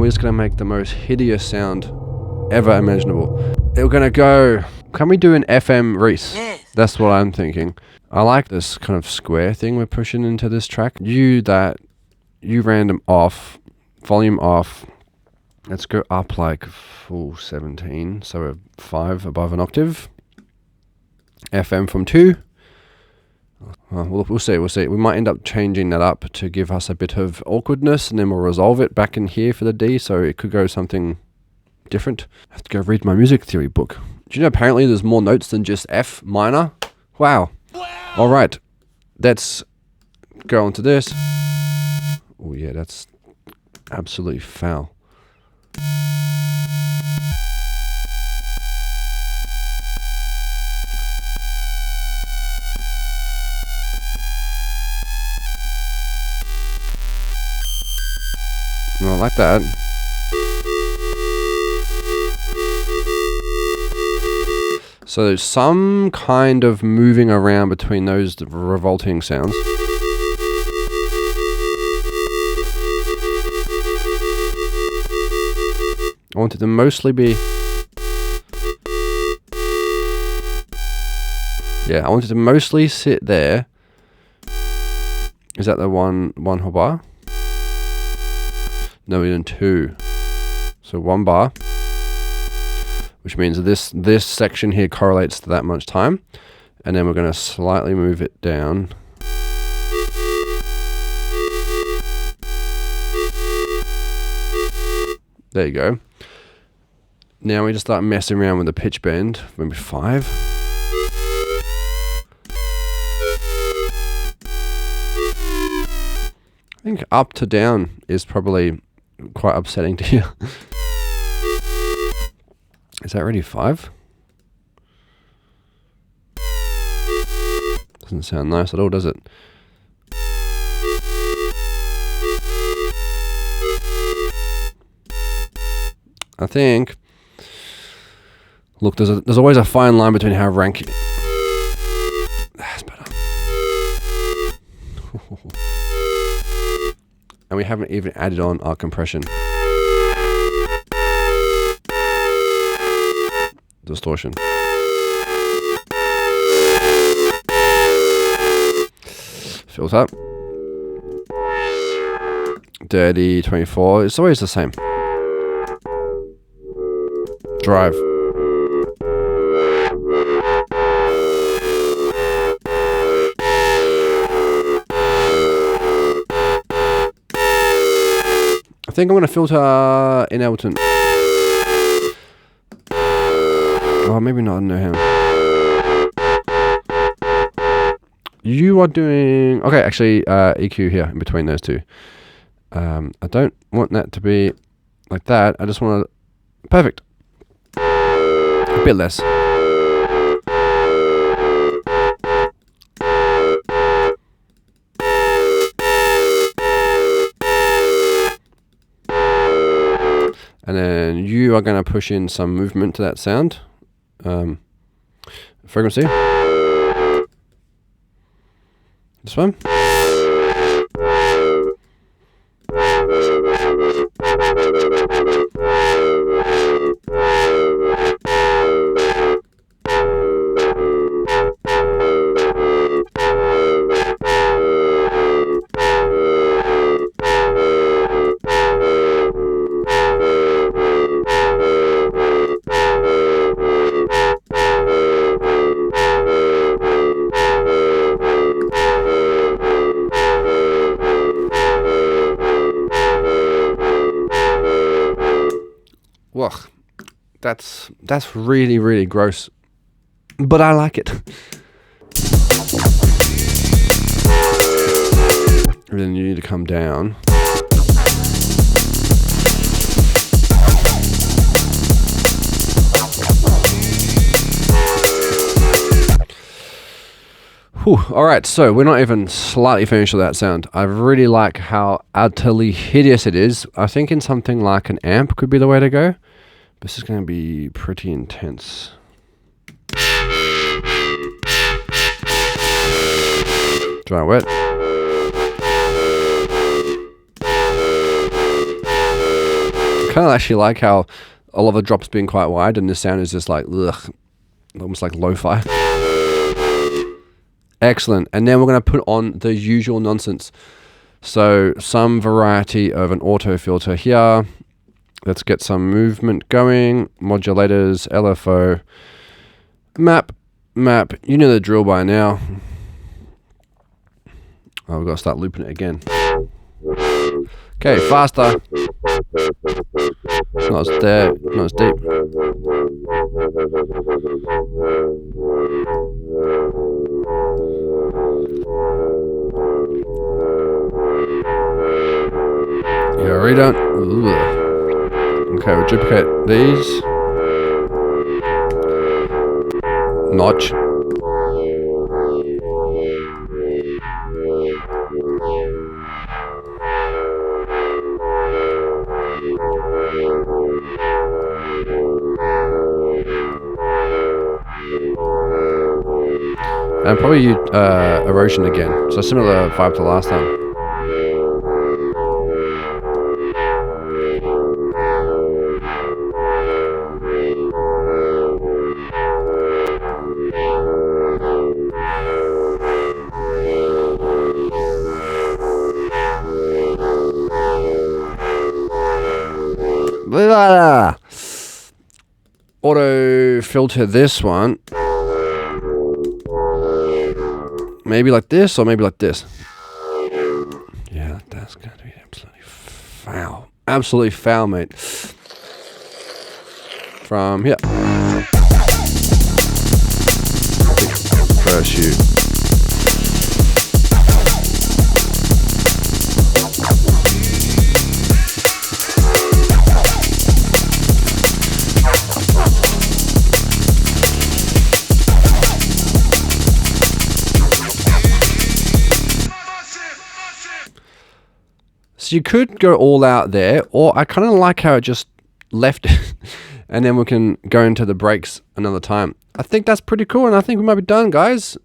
we're just going to make the most hideous sound ever imaginable. We're going to go... Can we do an FM reese? Yes. That's what I'm thinking. I like this kind of square thing we're pushing into this track. You random off, volume off. Let's go up like full 17, so a 5 above an octave. FM from 2. We'll see. We might end up changing that up to give us a bit of awkwardness, and then we'll resolve it back in here for the D, so it could go something different. I have to go read my music theory book. Do you know apparently there's more notes than just F minor? Wow. All right. Let's go on to this. Oh yeah, that's absolutely foul. Not like that. So there's some kind of moving around between those revolting sounds. I want it to mostly be... Yeah, I want it to mostly sit there. Is that the one whole bar? No, we're in 2. So 1 bar. Which means this section here correlates to that much time. And then we're going to slightly move it down. There you go. Now we just start messing around with the pitch bend. Maybe 5. I think up to down is probably quite upsetting to hear. Is that really 5? Doesn't sound nice at all, does it? I think... Look, there's always a fine line between how rank... That's better. And we haven't even added on our compression. Distortion. Filter. Dirty 24. It's always the same. Drive. I think I'm going to filter in Ableton. Oh, maybe not. I don't know how. You are doing... Okay, actually, EQ here in between those two. I don't want that to be like that. I just want to... Perfect. A bit less. And then you are going to push in some movement to that sound. Frequency. This one. Ugh, that's really, really gross, but I like it. And then you need to come down. Whew. All right, so we're not even slightly finished with that sound. I really like how utterly hideous it is. I think in something like an amp could be the way to go. This is going to be pretty intense. Dry wet. kind of actually like how a lot of the drops being quite wide, and this sound is just like, ugh, almost like lo-fi. Excellent. And then we're going to put on the usual nonsense. So some variety of an auto filter here. Let's get some movement going. Modulators, LFO, map. You know the drill by now. Oh, we've got to start looping it again. Okay, faster. Not as there, not as deep. Yeah, redone. Okay, we'll duplicate these. Notch. And probably erosion again. So similar vibe to last time. Blah. Auto filter this one. Maybe like this, or maybe like this. Yeah, that's going to be absolutely foul. Absolutely foul, mate. From here. First shoot. So you could go all out there, or I kind of like how it just left it, and then we can go into the breaks another time. I think that's pretty cool, and I think we might be done, guys.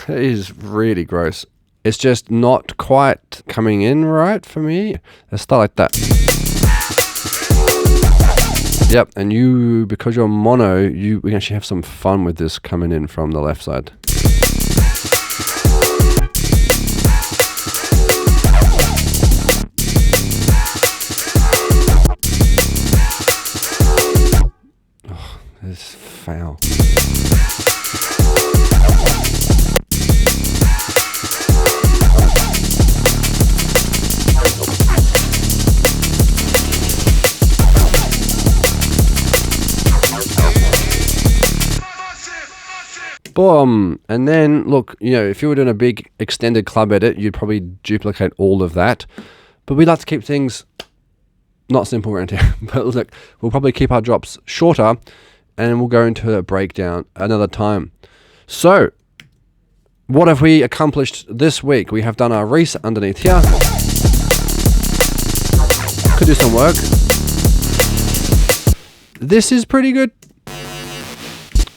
It is really gross. It's just not quite coming in right for me. Let's start like that. Yep, and you, because you're mono, we can actually have some fun with this coming in from the left side. Oh, this is foul. Boom. And then look, you know, if you were doing a big extended club edit, you'd probably duplicate all of that, but we like to keep things not simple around here. But look, we'll probably keep our drops shorter, and we'll go into a breakdown another time. So what have we accomplished this week? We have done our reese underneath here. Could do some work. This is pretty good.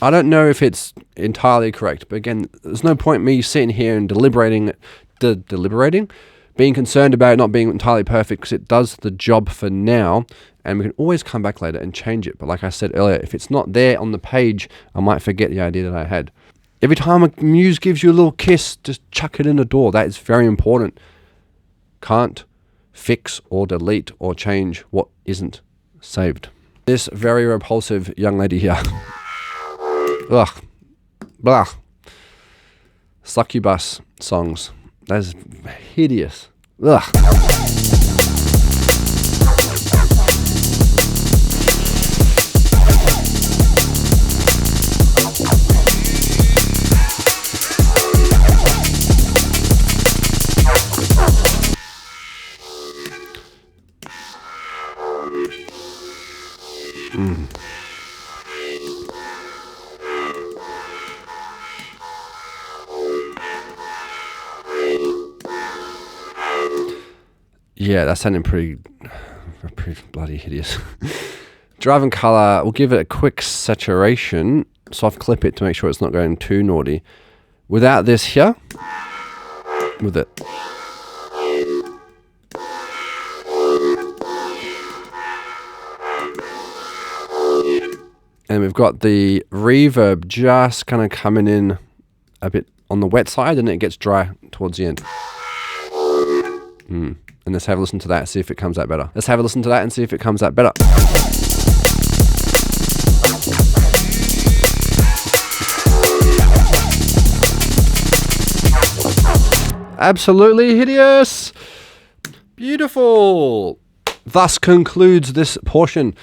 I don't know if it's entirely correct, but again, there's no point me sitting here and deliberating, being concerned about it not being entirely perfect, because it does the job for now, and we can always come back later and change it. But like I said earlier, if it's not there on the page, I might forget the idea that I had. Every time a muse gives you a little kiss, just chuck it in the door. That is very important. Can't fix or delete or change what isn't saved. This very repulsive young lady here. Ugh. Blah. Succubus songs. That's hideous. Ugh. Yeah, that's sounding pretty bloody hideous. Drive and color, we'll give it a quick saturation, soft clip it to make sure it's not going too naughty. Without this here, with it. And we've got the reverb just kind of coming in a bit on the wet side, and it gets dry towards the end. And let's have a listen to that, see if it comes out better. Let's have a listen to that and see if it comes out better. Absolutely hideous. Beautiful. Thus concludes this portion.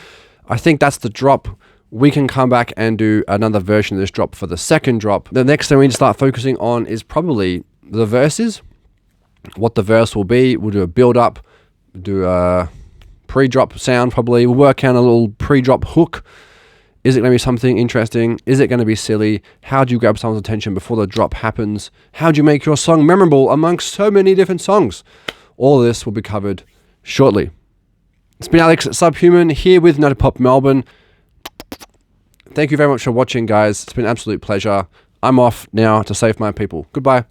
I think that's the drop. We can come back and do another version of this drop for the second drop. The next thing we need to start focusing on is probably the verses. What the verse will be. We'll do a build up, do a pre-drop sound probably. We'll work out a little pre-drop hook. Is it going to be something interesting? Is it going to be silly? How do you grab someone's attention before the drop happens? How do you make your song memorable amongst so many different songs? All of this will be covered shortly. It's been Alex Subhuman here with Notipop Melbourne. Thank you very much for watching, guys. It's been an absolute pleasure. I'm off now to save my people. Goodbye.